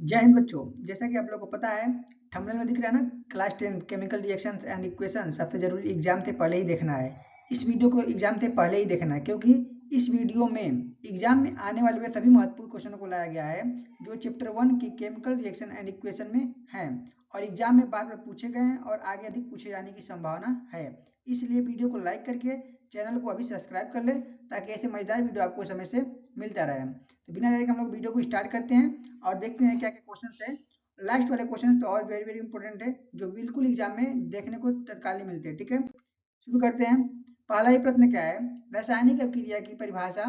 जय हिंद बच्चों। जैसा कि आप लोगों को पता है, थंबनेल में दिख रहा है ना, class 10 chemical reactions and equation सबसे जरूरी एग्जाम से पहले ही देखना है। इस वीडियो को एग्जाम से पहले ही देखना है, क्योंकि इस वीडियो में एग्जाम में आने वाले वे सभी महत्वपूर्ण क्वेश्चनों को लाया गया है जो चैप्टर 1 की केमिकल रिएक्शन एंड इक्वेशन में है और एग्जाम में बार बार पूछे गए हैं और आगे अधिक पूछे जाने की संभावना है। इसलिए वीडियो को लाइक करके चैनल को अभी सब्सक्राइब कर ले, ताकि ऐसे मजेदार वीडियो आपको समय से मिलता रहे। तो बिना देरी के हम लोग वीडियो को स्टार्ट करते हैं और देखते हैं क्या क्या क्वेश्चन है। लास्ट वाले क्वेश्चन तो और वेरी वेरी इंपॉर्टेंट है, जो बिल्कुल एग्जाम में देखने को तत्काल ही मिलते हैं। ठीक है, शुरू करते हैं। पहला ही प्रश्न क्या है? रासायनिक अभिक्रिया की परिभाषा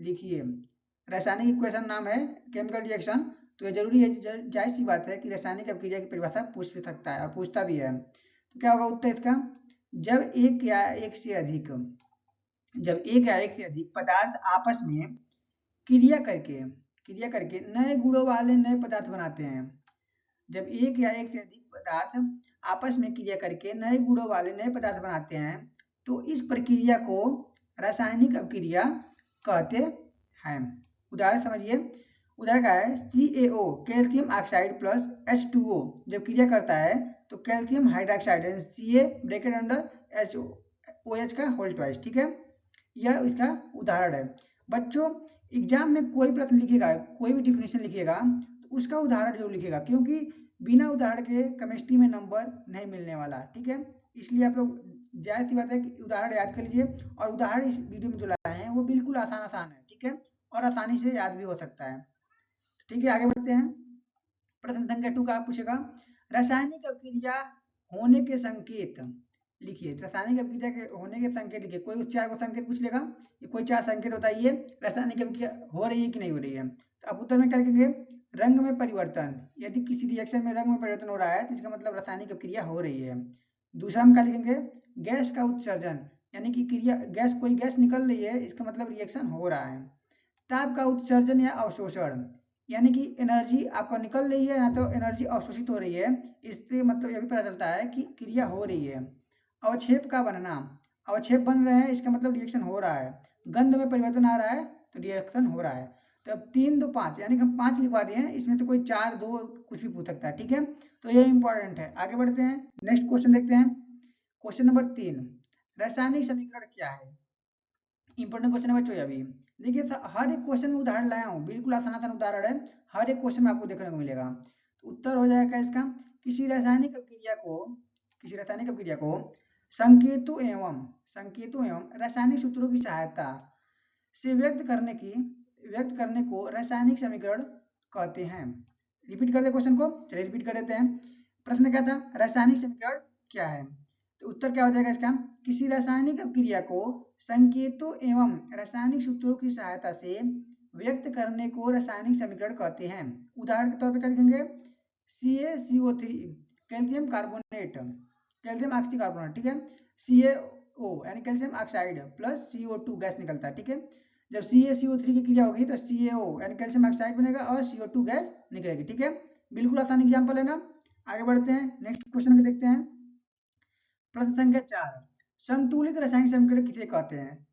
लिखिए। रासायनिक इक्वेशन नाम है केमिकल रिएक्शन, तो ये जरूरी है, जाहिर सी बात है कि रासायनिक अभिक्रिया की परिभाषा पूछ भी सकता है और पूछता भी है। तो क्या होगा उत्तर इसका? जब एक या एक से अधिक पदार्थ आपस में क्रिया करके नए गुणों वाले नए पदार्थ बनाते हैं। जब एक या एक से अधिक पदार्थ आपस में क्रिया करके नए गुणों वाले नए पदार्थ बनाते हैं, तो इस प्रक्रिया को रासायनिक अभिक्रिया कहते हैं। उदाहरण समझिए। उदाहरण क्या है? CaO calcium oxide plus H2O जब क्रिया करता है तो calcium hydroxide Ca bracket under OH का होल ट्वाइस। ठीक है, यह इसका उदाहरण है। बच्चों, एग्जाम में कोई प्रश्न लिखेगा, कोई भी डिफिनेशन लिखेगा, तो उसका उदाहरण जरूर लिखेगा, क्योंकि बिना उदाहरण के केमिस्ट्री में नंबर नहीं मिलने वाला। ठीक है, इसलिए आप लोग जाहिर सी बात है कि उदाहरण याद कर लीजिए, और उदाहरण इस वीडियो में जो लाए हैं वो बिल्कुल आसान आसान है। ठीक है, और आसानी से याद भी हो सकता है। ठीक है, आगे बढ़ते हैं। प्रश्न संख्या 2 का पूछेगा, रासायनिक अभिक्रिया होने के संकेत लिखिए। रासायनिक अभिक्रिया के होने के संकेत लिखिए। कोई उस चार को संकेत पूछ लेगा, ये कोई चार संकेत बताइए रासायनिक अभिक्रिया हो रही है कि नहीं हो रही है। तो आप उत्तर में क्या लिखेंगे? रंग में परिवर्तन। यदि किसी रिएक्शन में रंग में परिवर्तन हो रहा है तो इसका मतलब रासायनिक अभिक्रिया हो रही है। दूसरा में क्या लिखेंगे? गैस का उत्सर्जन, यानी कि क्रिया गैस, कोई गैस निकल रही है, इसका मतलब रिएक्शन हो रहा है। ताप का उत्सर्जन या अवशोषण, यानी कि एनर्जी आपका निकल रही है या तो एनर्जी अवशोषित हो रही है, इससे मतलब यह भी पता चलता है कि क्रिया हो रही है। अवक्षेप का बनना, अवक्षेप बन रहे हैं, इसका मतलब रिएक्शन हो रहा है। गंध में परिवर्तन आ रहा है तो रिएक्शन हो रहा है। तो अब 3 2 5, यानी कि हम 5 लिखवा दिए हैं, इसमें से कोई 4 2 कुछ भी पूछ सकता है। ठीक है, तो ये इंपॉर्टेंट है। आगे बढ़ते हैं, नेक्स्ट क्वेश्चन देखते हैं। क्वेश्चन नंबर 3, रासायनिक समीकरण क्या है? इंपॉर्टेंट क्वेश्चन है बच्चों। अभी देखिए, हर एक क्वेश्चन में उदाहरण लाया हूँ, बिल्कुल आसान आसान उदाहरण है, हर एक क्वेश्चन में आपको देखने को मिलेगा। तो उत्तर हो जाएगा इसका, किसी रासायनिक अभिक्रिया को संकेतों एवं रासायनिक सूत्रों की सहायता से व्यक्त करने को रासायनिक समीकरण कहते हैं। रिपीट कर दे क्वेश्चन को, चलिए रिपीट कर देते हैं। प्रश्न क्या था? रासायनिक समीकरण क्या है? तो उत्तर क्या हो जाएगा इसका? किसी रासायनिक अभिक्रिया को संकेतों एवं रासायनिक सूत्रों की सहायता से व्यक्त करने को रासायनिक समीकरण कहते हैं। उदाहरण के तौर पर क्या लिखेंगे? CaCO3 calcium carbonate, calcium ऑक्सीकार्बोनेट। ठीक है, CaO यानी calcium oxide plus CO2 gas निकलता है। ठीक है, जब CaCO3 की क्रिया होगी तो CaO यानी कैल्शियम ऑक्साइड बनेगा और CO2 गैस निकलेगी। ठीक है, बिल्कुल आसान एग्जाम्पल है ना। आगे बढ़ते हैं, नेक्स्ट क्वेश्चन को देखते हैं। प्रश्न संख्या 4, संतुलित रासायनिक समीकरण किसे कहते हैं?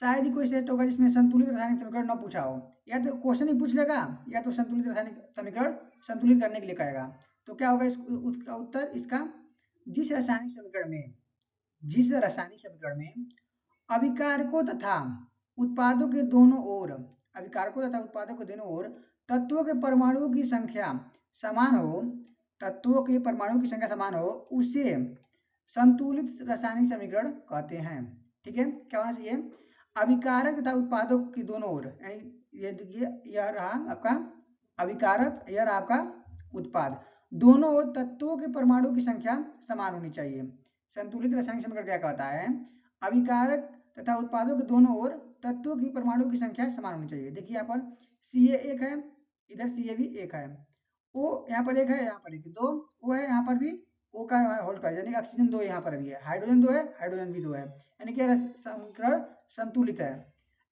शायद ही कोई सेट होगा जिसमें संतुलित रासायनिक समीकरण न पूछा हो। या तो क्वेश्चन ही पूछ लेगा, या तो संतुलित रासायनिक समीकरण संतुलित करने के लिए कहेगा। तो क्या होगा उसका उत्तर इसका? जिस रासायनिक समीकरण में अभिकारकों तथा उत्पादों के दोनों ओर तत्वों के परमाणुओं की संख्या समान हो, उसे संतुलित रासायनिक समीकरण कहते हैं। ठीक है, क्या होना चाहिए? अभिकारक तथा उत्पादों की दोनों ओर, यानी ये देखिए, यह रहा आपका अभिकारक, यह रहा आपका उत्पाद, दोनों ओर तत्वों के परमाणु की संख्या समान होनी चाहिए। संतुलित रासायनिक समीकरण क्या कहता है? अभिकारक तथा उत्पादों के दोनों ओर तत्वों की परमाणु की संख्या समान होनी चाहिए। देखिए यहाँ पर Ca एक है, इधर Ca भी एक है, O यहाँ पर एक है, यहाँ पर एक, दो O है, यहाँ पर भी O का होल ट्वाइस, यानी ऑक्सीजन 2 यहाँ पर भी है, हाइड्रोजन 2 है, हाइड्रोजन भी 2 है, यानी कि समीकरण संतुलित है।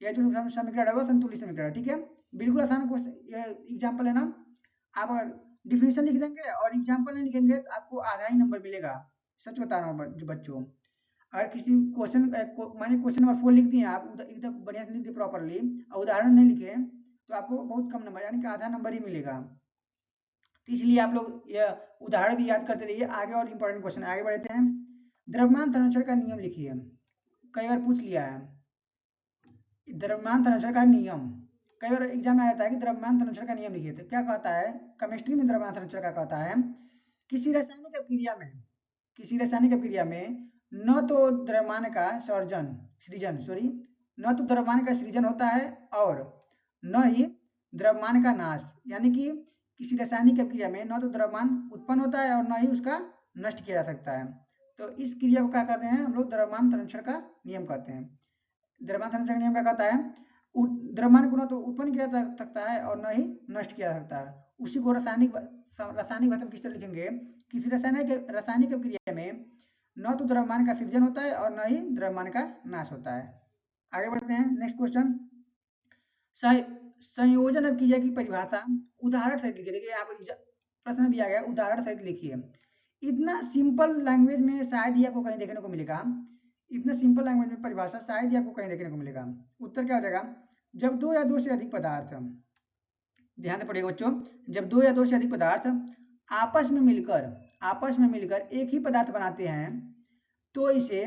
यह जो समीकरण है वो संतुलित समीकरण है। ठीक है, बिल्कुल आसान क्वेश्चन, एग्जाम्पल है ना। आप डिफिनेशन लिख देंगे और एग्जाम्पल नहीं लिखेंगे तो आपको आधा ही नंबर मिलेगा। सच बता रहा हूँ बच्चों। अगर किसी क्वेश्चन मानिए क्वेश्चन नंबर 4 लिख दिए आप, एकदम बढ़िया से लिख दिए प्रॉपरली, और उदाहरण नहीं लिखे, तो आपको बहुत कम नंबर, यानी कि आधा नंबर ही मिलेगा। तो इसलिए आप लोग यह उदाहरण भी याद करते रहिए। आगे और इंपॉर्टेंट क्वेश्चन आगे बढ़ते हैं। द्रव्यमान संरक्षण का नियम लिखिए, कई बार पूछ लिया है। द्रव्यमान संरक्षण का नियम कई बार एग्जाम में आ जाता है कि द्रव्यमान संरक्षण का नियम लिखिए। तो क्या कहता है, केमिस्ट्री में द्रव्यमान संरक्षण का कहता है, किसी रासायनिक क्रिया में, किसी रासायनिक क्रिया में न तो द्रव्यमान का सृजन न तो द्रव्यमान का सृजन होता है और न ही द्रव्यमान का नाश। यानी कि किसी रासायनिक क्रिया में न तो द्रव्यमान उत्पन्न होता है और न ही उसका नष्ट किया जा सकता है। तो इस क्रिया को क्या कहते हैं हम लोग, द्रव्यमान संरक्षण का नियम कहते हैं। द्रव्यमान संरक्षण का नियम क्या कहता है, द्रव्यमान को न तो उत्पन्न किया जा सकता है और न ही नष्ट किया जा सकता है। उसी को रासायनिक भाषा में किस तरह लिखेंगे, किसी रासायनिक क्रिया में न तो द्रव्यमान का सृजन होता है और न ही द्रव्यमान का नाश होता है। आगे बढ़ते हैं, नेक्स्ट क्वेश्चन। संयोजन क्रिया की परिभाषा उदाहरण सहित लिखिए। देखिए आप प्रश्न भी आ गया, उदाहरण सहित लिखिए। इतना सिंपल लैंग्वेज में शायद ही आपको कहीं देखने को मिलेगा, इतना सिंपल लैंग्वेज में परिभाषा शायद ही आपको कहीं देखने को मिलेगा। उत्तर क्या हो जाएगा, जब दो या दो से अधिक पदार्थ, ध्यान से पढ़िएगा बच्चों, जब दो या दो से अधिक पदार्थ आपस में मिलकर एक ही पदार्थ बनाते हैं तो इसे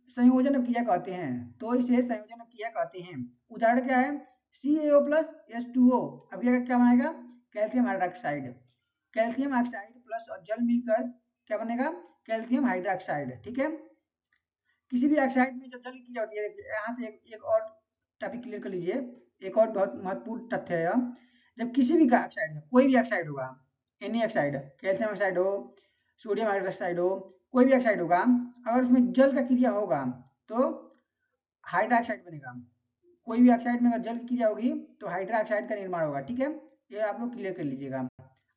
संयोजन क्रिया कहते हैं। तो इसे संयोजन क्रिया कहते हैं। उदाहरण क्या है, CaO प्लस H2O, अभी क्या बनाएगा, calcium hydroxide. Calcium oxide plus और जल मिलकर क्या बनेगा, कैल्शियम हाइड्रोक्साइड। ठीक है, किसी भी ऑक्साइड में जब जल की क्रिया होती है, यहाँ से एक और टॉपिक क्लियर कर लीजिए। एक और बहुत महत्वपूर्ण तथ्य है, जब किसी भी ऑक्साइड में, कोई भी ऑक्साइड होगा, एनी ऑक्साइड, कैल्शियम ऑक्साइड हो, सोडियम हाइड्रोक्साइड हो, कोई भी ऑक्साइड होगा, अगर उसमें जल का क्रिया होगा तो हाइड्रोक्साइड बनेगा। कोई भी ऑक्साइड में अगर जल की क्रिया होगी तो हाइड्रोक्साइड का निर्माण होगा। ठीक है, ये आप लोग क्लियर कर लीजिएगा।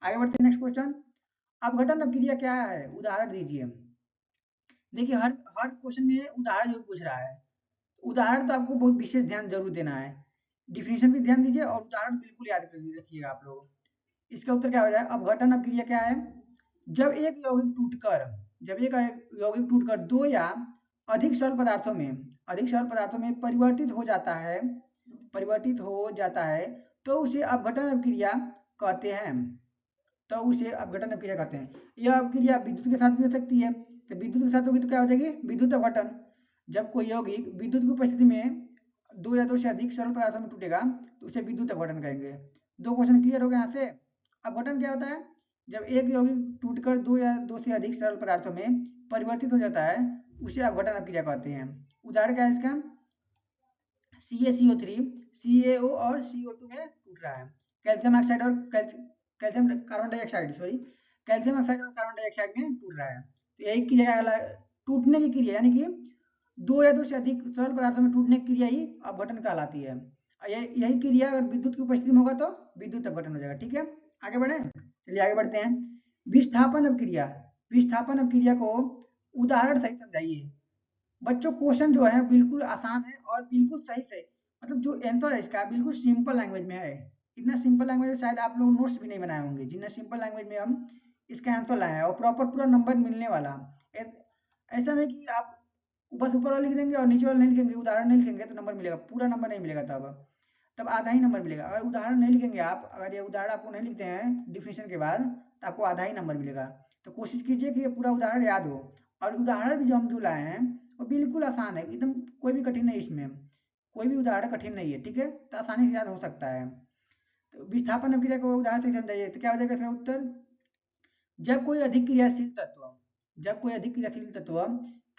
आगे बढ़ते हैं, नेक्स्ट क्वेश्चन। अपघटन क्रिया क्या है, उदाहरण दीजिए। देखिए हर हर क्वेश्चन में उदाहरण जरूर पूछ रहा है। उदाहरण तो आपको बहुत विशेष ध्यान जरूर देना है, डिफिनेशन भी ध्यान दीजिए और उदाहरण बिल्कुल याद कर रखिएगा आप लोग। इसका उत्तर क्या हो जाए, अपघटन क्रिया क्या है, जब एक यौगिक टूटकर दो या अधिक सरल पदार्थों में परिवर्तित हो जाता है तो उसे अपघटन क्रिया कहते हैं। यह क्रिया विद्युत के साथ भी हो सकती है। तो विद्युत के साथ होगी तो क्या हो जाएगी, विद्युत अपघटन। जब कोई यौगिक विद्युत की उपस्थिति में दो या दो से अधिक सरल पदार्थों में टूटेगा तो उसे विद्युत अपघटन कहेंगे। दो क्वेश्चन क्लियर हो गए यहाँ से। अपघटन क्या होता है, जब एक यौगिक टूटकर दो या दो से अधिक सरल पदार्थों में परिवर्तित हो जाता है उसे अपघटन क्रिया कहते हैं। उदाहरण क्या है इसका, CaCO3 CaO और CO2 में टूट रहा है। कैल्शियम ऑक्साइड और कैल्शियम कार्बन डाइऑक्साइड में टूट रहा है। तो यही क्रिया टूटने की क्रिया, यानी कि दो या दो से अधिक सरल पदार्थों में टूटने की क्रिया ही अपघटन कहलाती है। यही क्रिया अगर विद्युत की उपस्थिति में होगा तो विद्युत अपघटन हो जाएगा। ठीक है, आगे बढ़े, चलिए आगे बढ़ते हैं। विस्थापन क्रिया को उदाहरण सहित समझाइए। बच्चों क्वेश्चन जो है बिल्कुल आसान है और बिल्कुल सही से, मतलब जो आंसर है इसका बिल्कुल सिंपल लैंग्वेज में है। इतना सिंपल लैंग्वेज में शायद आप लोग नोट्स भी नहीं बनाए होंगे, जितना सिंपल लैंग्वेज में हम इसका आंसर लाए हैं और प्रॉपर पूरा नंबर मिलने वाला। ऐसा नहीं कि आप बस ऊपर वाला लिख देंगे और नीचे वाला नहीं लिखेंगे, उदाहरण नहीं लिखेंगे तो नंबर मिलेगा, पूरा नंबर नहीं मिलेगा। तब आधा ही नंबर मिलेगा। अगर उदाहरण नहीं लिखेंगे आप, अगर ये उदाहरण आपको नहीं लिखते हैं डिफिनेशन के बाद तो आपको आधा ही नंबर मिलेगा। तो कोशिश कीजिए कि ये पूरा उदाहरण याद हो। और उदाहरण भी जो हम लाए हैं वो बिल्कुल आसान है, एकदम कोई भी कठिन नहीं, इसमें कोई भी उदाहरण कठिन नहीं है। ठीक है, तो आसानी से याद हो सकता है। तो विस्थापन क्रिया को उदाहरण से समझाइए, तो क्या हो जाएगा इसका उत्तर, जब कोई अधिक क्रियाशील तत्व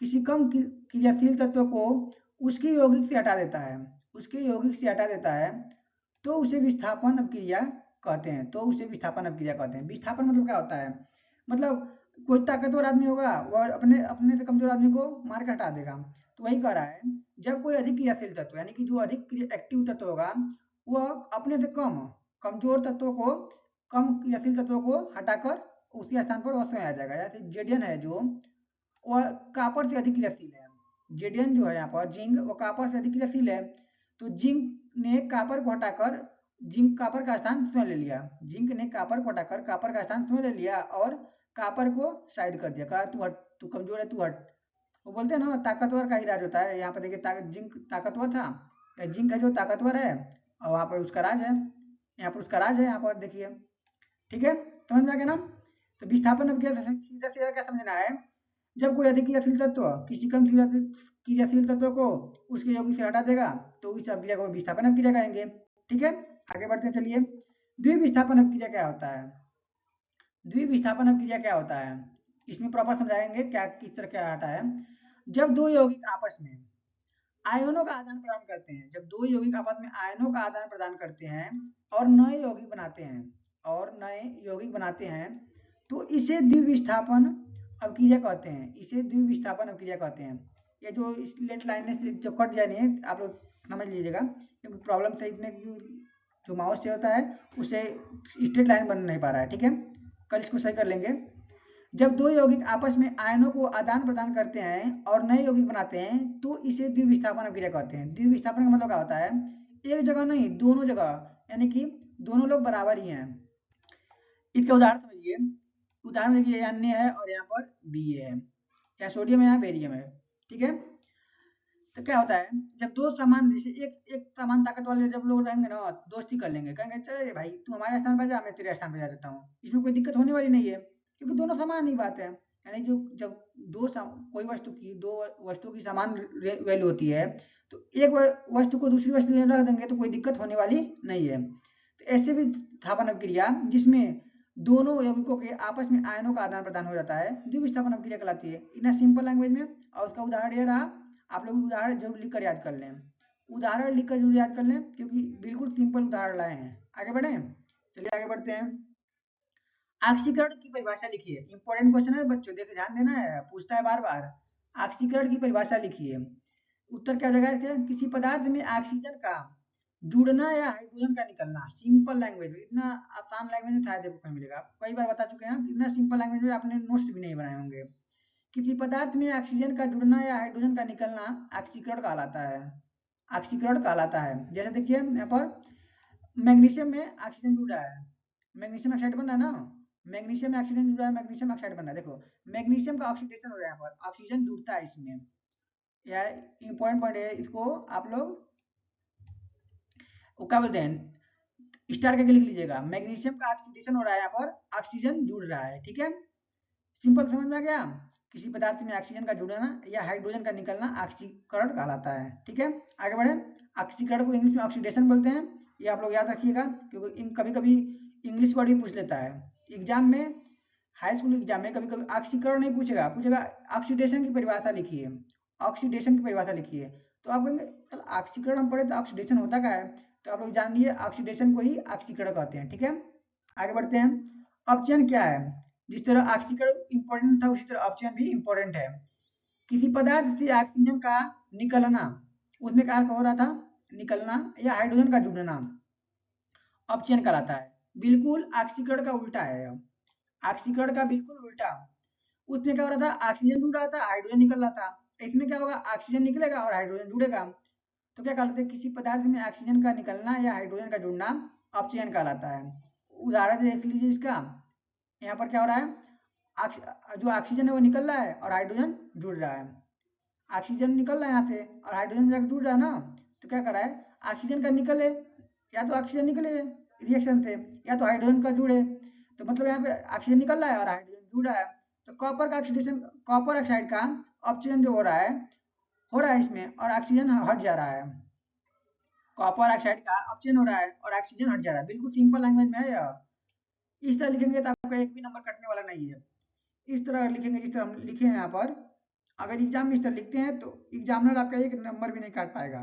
किसी कम क्रियाशील तत्व को उसके यौगिक से हटा देता है तो उसे विस्थापन क्रिया कहते हैं। विस्थापन मतलब क्या होता है, मतलब कोई ताकतवर आदमी होगा वह अपने से कमजोर आदमी को मार के हटा देगा। तो वही कह रहा है, जब कोई अधिक क्रियाशील तत्व, यानी कि जो अधिक एक्टिव तत्व होगा वह अपने से कमजोर तत्वों को, कम क्रियाशील तत्वों को हटाकर उसके स्थान पर वह स्वयं आ जाएगा। जैसे जेडियन है जो वह कापर से अधिक क्रियाशील है, जेडियन जो है यहाँ पर जिंक, वो कापर से अधिक क्रियाशील है। तो जिंक ने कापर को हटाकर कापर का स्थान स्वयं ले लिया, कापर का स्थान स्वयं ले लिया और कापर को साइड कर दिया, कहा तू हट, तू कमजोर है, तू हट। वो बोलते हैं ना ताकतवर का ही राज होता है। यहाँ पर देखिए जिंक ताकतवर था, जिंक है जो ताकतवर है और वहाँ पर उसका राज है, यहाँ पर देखिए। ठीक है, समझ में आ गया ना? तो विस्थापन अभिक्रिया से सीधा सीधा क्या समझना है, जब कोई अधिक क्रियाशील तत्व किसी कम क्रियाशील तत्व को उसके यौगिक से हटा देगा तो इस अभिक्रिया को विस्थापन अभिक्रिया कहेंगे। ठीक है, आगे बढ़ते हैं। चलिए, द्विविस्थापन अभिक्रिया क्या होता है? द्विविस्थापन अभिक्रिया क्या होता है, इसमें प्रॉपर समझाएंगे क्या किस तरह क्या हटा है। जब दो यौगिक आपस में आयनों का आदान प्रदान करते हैं, जब दो यौगिक आपस में आयनों का आदान प्रदान करते हैं और नए यौगिक बनाते हैं तो इसे द्विविस्थापन अभिक्रिया कहते हैं, इसे द्विविस्थापन अभिक्रिया कहते हैं। ये जो स्लेट लाइन से जो कट जा रही है आप लोग समझ लीजिएगा, क्योंकि प्रॉब्लम से इसमें जो माउस से होता है उससे स्ट्रेट लाइन बन नहीं पा रहा है। ठीक है, कल इसको सही कर लेंगे। जब दो यौगिक आपस में आयनों को आदान प्रदान करते हैं और नए यौगिक बनाते हैं तो इसे द्विविस्थापन अभिक्रिया कहते हैं। द्विविस्थापन का मतलब क्या होता है, एक जगह नहीं दोनों जगह, यानी कि दोनों लोग बराबर ही हैं। इसका उदाहरण समझिए, उदाहरण देखिए, यहाँ अन्य है और यहाँ पर बी है, यहाँ सोडियम है यहाँ बेरियम है। ठीक है, तो क्या होता है, जब दो समान जैसे एक समान ताकत वाले जब लोग रहेंगे ना, दोस्ती कर लेंगे, कहेंगे चल भाई तू हमारे स्थान पर जा, मैं तेरे स्थान पर जा देता हूँ, इसमें कोई दिक्कत होने वाली नहीं है क्योंकि दोनों समान ही बात है। यानी जो जब कोई दो वस्तु की समान वैल्यू होती है तो एक वस्तु को दूसरी वस्तु में रख देंगे तो कोई दिक्कत होने वाली नहीं है। तो ऐसे भी स्थापन अभिक्रिया जिसमें दोनों यौगिकों के आपस में आयनों का आदान प्रदान हो जाता है द्विविस्थापन अभिक्रिया कहलाती है, इन सिंपल लैंग्वेज में। और उसका उदाहरण ये रहा, आप लोग उदाहरण जरूर लिखकर याद कर लें, उदाहरण लिखकर जरूर याद कर लें क्योंकि बिल्कुल सिंपल उदाहरण लाए हैं। आगे बढ़े, चलिए आगे बढ़ते हैं। ऑक्सीकरण की परिभाषा लिखिए, इंपॉर्टेंट क्वेश्चन है बच्चों, देखिए ध्यान देना है, पूछता है बार बार। ऑक्सीकरण की परिभाषा लिखिए, उत्तर क्या जगह है, किसी पदार्थ में ऑक्सीजन का जुड़ना या हाइड्रोजन का निकलना। सिंपल लैंग्वेज में, इतना आसान लैंग्वेज में शायद आपको मिलेगा, कई बार बता चुके हैं ना, इतना सिंपल लैंग्वेज में आपने नोट्स भी नहीं बनाए होंगे। किसी पदार्थ में ऑक्सीजन का जुड़ना या हाइड्रोजन का निकलना ऑक्सीकरण कहलाता है, ऑक्सीकरण कहलाता है। जैसे देखिए यहाँ पर मैग्नीशियम में ऑक्सीजन जुड़ रहा है, मैग्नीशियम ऑक्साइड बन रहा है ना, मैग्नीशियम में ऑक्सीजन जुड़ रहा है, मैग्नीशियम ऑक्साइड बन रहा है। देखो मैग्नीशियम का ऑक्सीडेशन हो रहा है, यहाँ पर ऑक्सीजन जुड़ता है इसमें, यार इंपॉर्टेंट पॉइंट है, इसको आप लोग क्या बोलते हैं स्टार करके लिख लीजिएगा। मैग्नीशियम का ऑक्सीडेशन हो रहा है, यहाँ पर ऑक्सीजन जुड़ रहा है। ठीक है, सिंपल समझ में आ गया। किसी पदार्थ में ऑक्सीजन का जुड़ना या हाइड्रोजन का निकलना ऑक्सीकरण कहलाता है। ठीक है, आगे बढ़े। ऑक्सीकरण को इंग्लिश में ऑक्सीडेशन बोलते हैं, ये आप लोग याद रखिएगा क्योंकि कभी कभी इंग्लिश वर्ड भी पूछ लेता है एग्जाम में, हाई स्कूल एग्जाम में कभी कभी ऑक्सीकरण नहीं पूछेगा, पूछेगा ऑक्सीडेशन की परिभाषा लिखिए, ऑक्सीडेशन की परिभाषा लिखिए। तो आप कहेंगे चल ऑक्सीकरण हम पढ़े तो ऑक्सीडेशन होता क्या है, तो आप लोग जान लिए ऑक्सीडेशन को ही ऑक्सीकरण कहते हैं। ठीक है, आगे बढ़ते हैं। अपचयन क्या है, जिस तरह ऑक्सीकरण इंपॉर्टेंट था उसी तरह अपचयन भी इंपॉर्टेंट है। किसी पदार्थ से ऑक्सीजन का निकलना, उसमें क्या हो रहा था, निकलना या हाइड्रोजन का जुड़ना अपचयन कहलाता है। बिल्कुल ऑक्सीकरण का उल्टा है, ऑक्सीकरण का बिल्कुल उल्टा। उसमें क्या हो रहा था, ऑक्सीजन जुड़ रहा था, हाइड्रोजन निकल रहा था। इसमें क्या होगा, ऑक्सीजन निकलेगा और हाइड्रोजन जुड़ेगा, तो क्या कहलाते हैं, किसी पदार्थ में ऑक्सीजन का निकलना या हाइड्रोजन का जुड़ना अपचयन कहलाता है। उदाहरण देख लीजिए इसका, यहाँ पर क्या हो रहा है, जो ऑक्सीजन है वो निकल रहा है और हाइड्रोजन जुड़ रहा है, ऑक्सीजन निकल रहा है यहाँ से और हाइड्रोजन जाकर जुड़ रहा है ना, तो क्या कर रहा है, ऑक्सीजन का निकले, या तो ऑक्सीजन निकले रिएक्शन से या तो हाइड्रोजन का जुड़े, तो मतलब यहाँ पे ऑक्सीजन निकल रहा है और हाइड्रोजन जुड़ रहा है। तो कॉपर का ऑक्सीडेशन, कॉपर ऑक्साइड का ऑक्सीजन जो हो रहा है इसमें और ऑक्सीजन हट जा रहा है, कॉपर ऑक्साइड का ऑक्सीजन हो रहा है और ऑक्सीजन हट जा रहा है। बिल्कुल सिंपल लैंग्वेज में है यह, इस तरह लिखेंगे तो आपका एक भी नंबर कटने वाला नहीं है। इस तरह लिखेंगे जिस तरह हम लिखे हैं यहाँ पर, अगर एग्जाम में इस तरह लिखते हैं तो एग्जामिनर आपका एक नंबर भी नहीं काट पाएगा।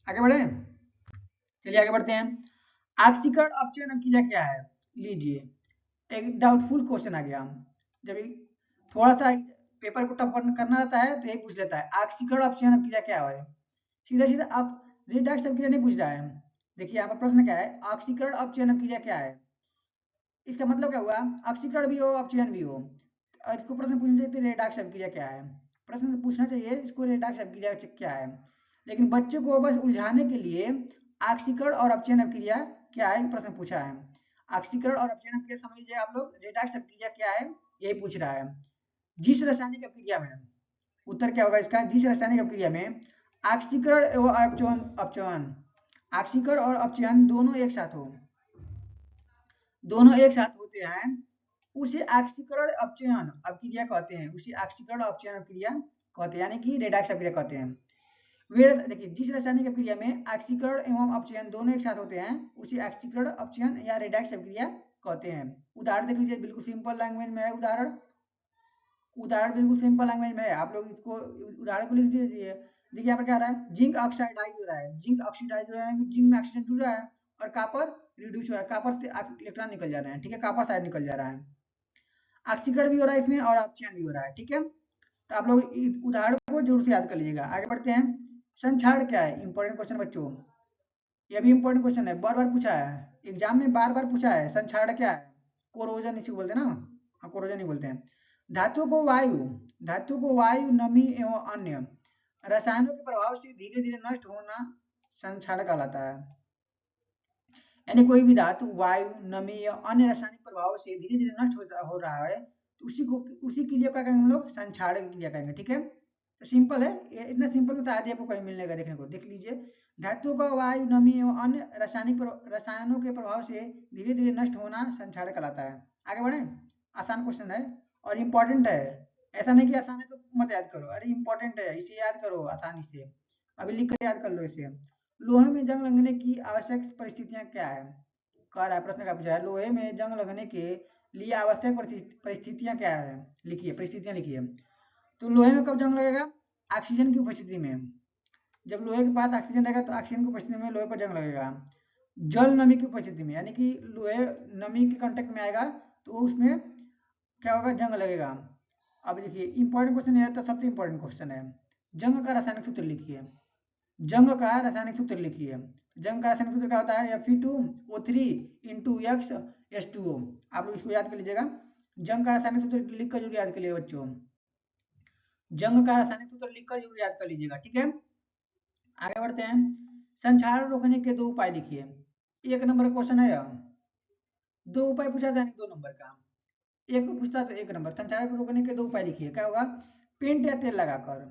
आगे बढ़े, चलिए आगे बढ़ते हैं। ऑक्सीकरण अपचयन अभिक्रिया क्या है, लीजिए एक डाउटफुल क्वेश्चन आ गया, जब थोड़ा सा पेपर को टफ करना रहता है तो यही पूछ लेता है ऑक्सीकरण अपचयन अभिक्रिया क्या है। सीधा सीधा आप रेडॉक्स अभिक्रिया नहीं पूछ रहा है। देखिए यहाँ पर प्रश्न क्या है, ऑक्सीकरण अपचयन अभिक्रिया क्या है, इसका मतलब क्या हुआ, ऑक्सीकरण भी हो अपचयन भी हो, और इसको प्रश्न पूछना चाहिए रेडॉक्स अभिक्रिया क्या है, प्रश्न पूछना चाहिए इसको रेडॉक्स अभिक्रिया क्या है। लेकिन बच्चे को बस उलझाने के लिए ऑक्सीकरण और अपचयन अभिक्रिया क्या है प्रश्न पूछा है। ऑक्सीकरण और अपचयन अभिक्रिया समझ लीजिए आप लोग, रेडॉक्स अभिक्रिया क्या है यही पूछ रहा है। जिस रासायनिक अभिक्रिया में, उत्तर क्या होगा इसका, जिस रासायनिक अभिक्रिया में ऑक्सीकरण एवं अपचयन, ऑक्सीकरण और अपचयन दोनों एक साथ हो, दोनों एक साथ होते हैं उसे ऑक्सीकरण अपचयन अपक्रिया कहते हैं, उसे ऑक्सीकरण अपचयन अपक्रिया कहते हैं, यानी कि रेडॉक्स अपक्रिया कहते हैं। वे देखिए जिस रासायनिक अपक्रिया में ऑक्सीकरण एवं अपचयन दोनों एक साथ होते हैं उसे ऑक्सीकरण अपचयन या रेडॉक्स अपक्रिया कहते हैं। उदाहरण देख लीजिए, बिल्कुल सिंपल लैंग्वेज में है उदाहरण, उदाहरण बिल्कुल सिंपल लैंग्वेज में है, आप लोग इसको उदाहरण को लिख दीजिए। देखिए यहाँ पर क्या हो रहा है, जिंक ऑक्साइडाइज हो रहा है, जिंक ऑक्सीडाइज हो रहा है, जिंक में ऑक्सीजन जुड़ रहा है और कॉपर रिड्यूस हो रहा है, कॉपर से इलेक्ट्रॉन निकल जा रहे हैं, ठीक है, कॉपर साइड निकल जा रहा है, ऑक्सीकरण भी हो रहा है इसमें और अपचयन भी हो रहा है, ठीक है। तो आप लोग उदाहरण को जरूर से याद कर लीजिएगा। आगे बढ़ते हैं, संक्षारण क्या है, इंपॉर्टेंट क्वेश्चन बच्चों, ये भी इंपॉर्टेंट क्वेश्चन है, बार बार पूछा है एग्जाम में, बार बार पूछा है, संक्षारण क्या है, कोरोजन इसी को बोलते हैं ना, हाँ कोरोजन ही बोलते हैं। धातु को वायु नमी एवं अन्य रसायनों के प्रभाव से धीरे धीरे नष्ट होना संक्षारण कहलाता है। यानी कोई भी धातु वायु नमी या अन्य रासायनिक प्रभाव से धीरे धीरे नष्ट हो रहा है तो उसी क्रिया का कहेंगे हम लोग संक्षारण क्रिया कहेंगे, ठीक है। तो सिंपल है ये, इतना सिंपल में शायद आपको कहीं मिलने का देखने को, देख लीजिए, धातु का वायु नमी एवं अन्य रसायनों के प्रभाव से धीरे धीरे नष्ट होना संक्षारण कहलाता है। आगे बढ़े, आसान क्वेश्चन है और इम्पोर्टेंट है, ऐसा नहीं कि आसान है तो मत याद करो, अरे इम्पोर्टेंट है, इसे याद करो आसानी से, अभी लिख कर याद कर लो इसे। लोहे में जंग लगने की आवश्यक परिस्थितियां क्या है, कह रहा है, प्रश्न का पूछा है, लोहे में जंग लगने के लिए आवश्यक परिस्थितियां क्या है, लिखिए परिस्थितियां लिखिए। तो लोहे में कब जंग लगेगा, ऑक्सीजन की उपस्थिति में, जब लोहे के पास ऑक्सीजन रहेगा तो ऑक्सीजन की उपस्थिति में लोहे पर जंग लगेगा। जल नमी की उपस्थिति में, यानी कि लोहे नमी के कांटेक्ट में आएगा तो उसमें क्या होगा, जंग लगेगा। अब देखिए इंपॉर्टेंट क्वेश्चन है, तो सबसे इंपॉर्टेंट क्वेश्चन है, जंग का रासायनिक सूत्र लिखिए, जंग का रासायनिक सूत्र लिखिए। जंग का रासायनिक सूत्र क्या होता है, Fe2O3 इंटू एक्स H2O, आप लोग इसको याद कर लीजिएगा। जंग का रासायनिक सूत्र लिखकर जरूर याद कर लीजिएगा बच्चों, जंग का रासायनिक सूत्र लिखकर जरूर याद कर लीजिएगा, ठीक है। आगे बढ़ते हैं, संक्षारण रोकने के दो उपाय लिखिए, एक नंबर क्वेश्चन है यह, दो उपाय पूछा था, नहीं 2 नंबर का, एक पूछता तो 1 नंबर, संक्षारण को रोकने के दो उपाय लिखिए, क्या होगा, पेंट या तेल लगाकर,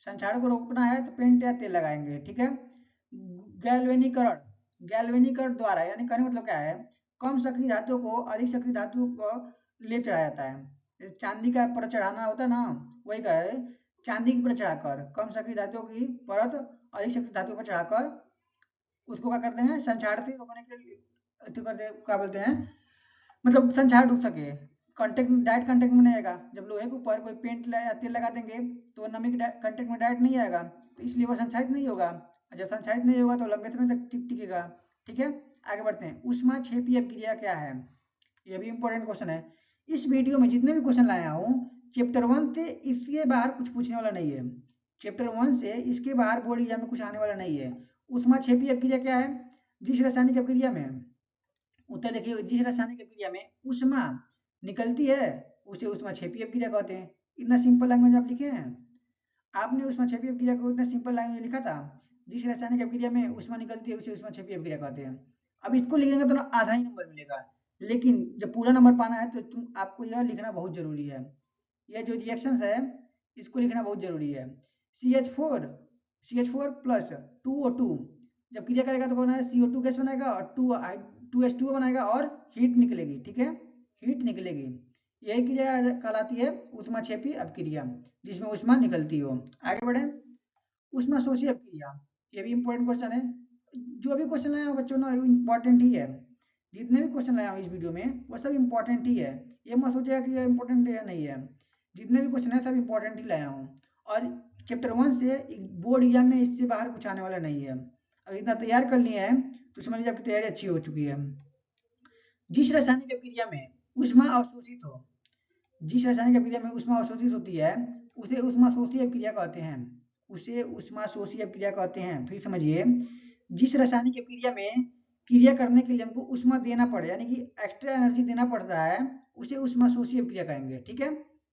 संक्षारण को रोकना है तो पेंट या तेल लगाएंगे, ठीक है। गैल्वेनीकरण, गैल्वेनीकरण द्वारा, यानी कहने मतलब क्या है, कम सक्रिय धातु को अधिक सक्रिय धातु को ले चढ़ाया जाता है, चांदी का पर चढ़ाना होता है ना, वही कर रहे, चांदी की पर चढ़ाकर, कम सक्रिय धातु की परत अधिक सक्रिय धातु पर चढ़ाकर उसको क्या करते हैं, संक्षारण से रोकने के लिए करते, क्या बोलते हैं, मतलब संक्षारण रुक सके, कांटेक्ट डायरेक्ट कांटेक्ट में नहीं आएगा, जब लोहे के ऊपर कोई पेंट या तेल लगा देंगे तो वो नमी के कांटेक्ट में डायरेक्ट नहीं आएगा, तो इसलिए वो संक्षारित नहीं होगा, और जब संक्षारित नहीं होगा तो लंबे समय तक टिकेगा, ठीक है। आगे बढ़ते हैं, ऊष्मा क्षेपी अपक्रिया क्या है, ये भी इंपॉर्टेंट क्वेश्चन है। इस वीडियो में जितने भी क्वेश्चन लाया हूँ चैप्टर 1 से इसके बाहर कुछ पूछने वाला नहीं है, चैप्टर 1 से इसके बाहर बोर्ड एग्जाम में कुछ आने वाला नहीं है। ऊष्मा क्षेपी अपक्रिया क्या है, जिस रासायनिक अपक्रिया में, उत्तर देखिए, जिस रासायनिक अपक्रिया में ऊष्मा निकलती है उसे ऊष्माक्षेपी अपक्रिया कहते हैं। इतना सिंपल लैंग्वेज आप लिखे हैं, आपने ऊष्माक्षेपी अपक्रिया को इतना सिंपल लैंग्वेज लिखा था, जिस रासायनिक अपक्रिया में ऊष्मा निकलती है उसे ऊष्माक्षेपी अपक्रिया कहते हैं। अब इसको लिखेंगे तो ना आधा ही नंबर मिलेगा, लेकिन जब पूरा नंबर पाना है तो आपको यह लिखना बहुत जरूरी है, यह जो रिएक्शंस है इसको लिखना बहुत जरूरी है। CH4 प्लस 2O2 जब क्रिया करेगा तो बना है CO2 गैस बनाएगा और 2H2O बनाएगा और हीट निकलेगी, ठीक है, हीट निकलेगी, यही क्रिया कहलाती है ऊष्माक्षेपी अपक्रिया, जिसमें ऊष्मा निकलती हो। आगे बढ़े, ऊष्माशोषी अपक्रिया, ये भी इंपॉर्टेंट क्वेश्चन है, जो भी क्वेश्चन लाया हो बच्चों ना इंपॉर्टेंट ही है, जितने भी क्वेश्चन लाया हूँ इस वीडियो में वो सब इंपॉर्टेंट ही है, ये मत सोचिएगा कि ये इंपॉर्टेंट है नहीं है, जितने भी क्वेश्चन है सब इंपॉर्टेंट ही लाया हूँ, और चैप्टर 1 से बोर्ड एग्जाम में इससे बाहर कुछ आने वाला नहीं है। अगर इतना तैयार कर लिए हैं तो समझ लीजिए आपकी तैयारी अच्छी हो चुकी है। जिस रासायनिक अपक्रिया में ऊष्मा अवशोषित हो, जिस रासायनिक अपक्रिया में ऊष्मा अवशोषित होती है उसे ऊष्माशोषी अपक्रिया कहते हैं, उसे ऊष्माशोषी अपक्रिया कहते हैं। फिर समझिए, जिस रासायनिक अपक्रिया में क्रिया करने के लिए हमको ऊष्मा देना पड़े, यानी कि एक्स्ट्रा एनर्जी देना पड़ता है, उसे ऊष्माशोषी अपक्रिया कहेंगे, ठीक है।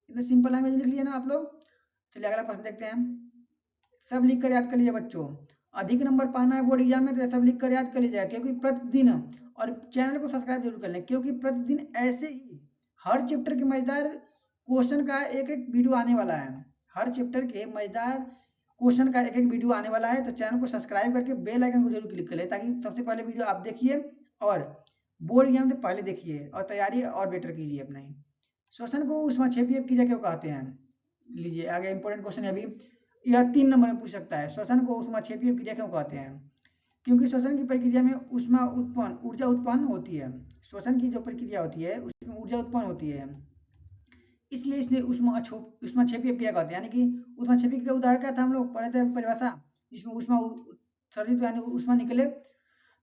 इतना सिंपल लैंग्वेज लिख लिया ना आप लोग। चलिए अगला प्रश्न देखते हैं, सब लिख कर याद कर लीजिए बच्चों, अधिक नंबर पाना है बोर्ड एग्जाम में तो सब लिख कर याद कर लीजिएगा, क्योंकि प्रतिदिन, और चैनल को सब्सक्राइब जरूर कर लें, क्योंकि प्रतिदिन ऐसे ही हर चैप्टर के मजेदार क्वेश्चन का एक एक वीडियो आने वाला है, हर चैप्टर के मजेदार क्वेश्चन का एक एक वीडियो आने वाला है, तो चैनल को सब्सक्राइब करके बेल आइकन को जरूर क्लिक कर ले, ताकि सबसे पहले वीडियो आप देखिए और बोर्ड एग्जाम से पहले देखिए और तैयारी और बेटर कीजिए अपना ही। श्वसन को ऊष्माक्षेपीय क्रिया क्यों कहते हैं? लीजिए आगे इंपॉर्टेंट क्वेश्चन है अभी, यह 3 नंबर में पूछ सकता है। श्वसन को ऊष्माक्षेपीय क्रिया क्यों कहते हैं? क्योंकि श्वसन की प्रक्रिया में ऊर्जा उत्पन्न होती है। श्वसन की जो प्रक्रिया होती है उसमें ऊर्जा उत्पन्न होती है, इसलिए इसलिए ऊष्माक्षेपीय क्रिया कहते हैं। यानी कि ऊष्माक्षेपीय का उदाहरण क्या था, हम लोग पढ़े थे परिभाषा, जिसमें उत्सर्जित यानी ऊष्मा निकले।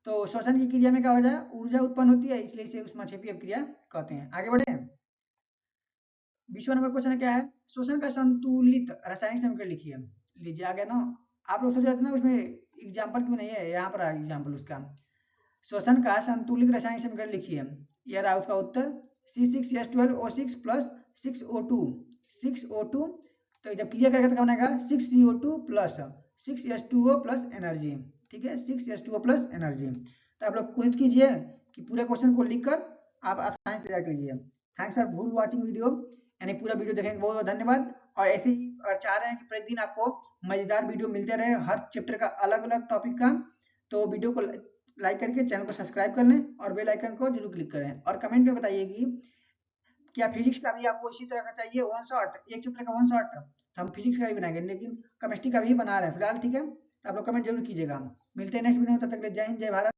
तो श्वसन की क्रिया में क्या हो जाए, ऊर्जा उत्पन्न होती है, इसलिए इसे ऊष्माक्षेपीय क्रिया कहते हैं। आगे बढ़े, 20वां नंबर क्वेश्चन क्या है, श्वसन का संतुलित रासायनिक समीकरण लिखिए। लीजिए आ गया ना, आप लोग सोच रहे थे ना उसमें एग्जाम्पल क्यों नहीं है, यहाँ पर एग्जाम्पल उसका। श्वसन का संतुलित रासायनिक समीकरण लिखिए, यह रहा उसका उत्तर C6H12O6 प्लस 6O2। 6O2, तो जब क्रिया करेगा तो क्या बनेगा 6CO2 plus 6H2O plus energy. ठीक है, 6H2O प्लस एनर्जी। तो आप लोग कोशिश कीजिए कि पूरे क्वेश्चन को लिखकर आप आसानी से तैयार कर लीजिए। Thanks for full watching video, यानी पूरा वीडियो देखने के बहुत बहुत धन्यवाद। और ऐसे ही अगर चाह रहे हैं कि प्रतिदिन आपको मजेदार वीडियो मिलते रहे हर चैप्टर का अलग अलग टॉपिक का, तो वीडियो को लाइक करके चैनल को सब्सक्राइब कर लें और बेल आइकन को जरूर क्लिक करें। और कमेंट में बताइए कि क्या फिजिक्स का भी आपको इसी तरह का चाहिए वन शॉट, एक चैप्टर का वन शॉट, तो हम फिजिक्स का भी बनाएंगे, लेकिन केमिस्ट्री का भी बना रहे हैं फिलहाल। ठीक है, तो आप लोग कमेंट जरूर कीजिएगा। मिलते हैं नेक्स्ट वीडियो में, तब तक के लिए जय हिंद जय भारत।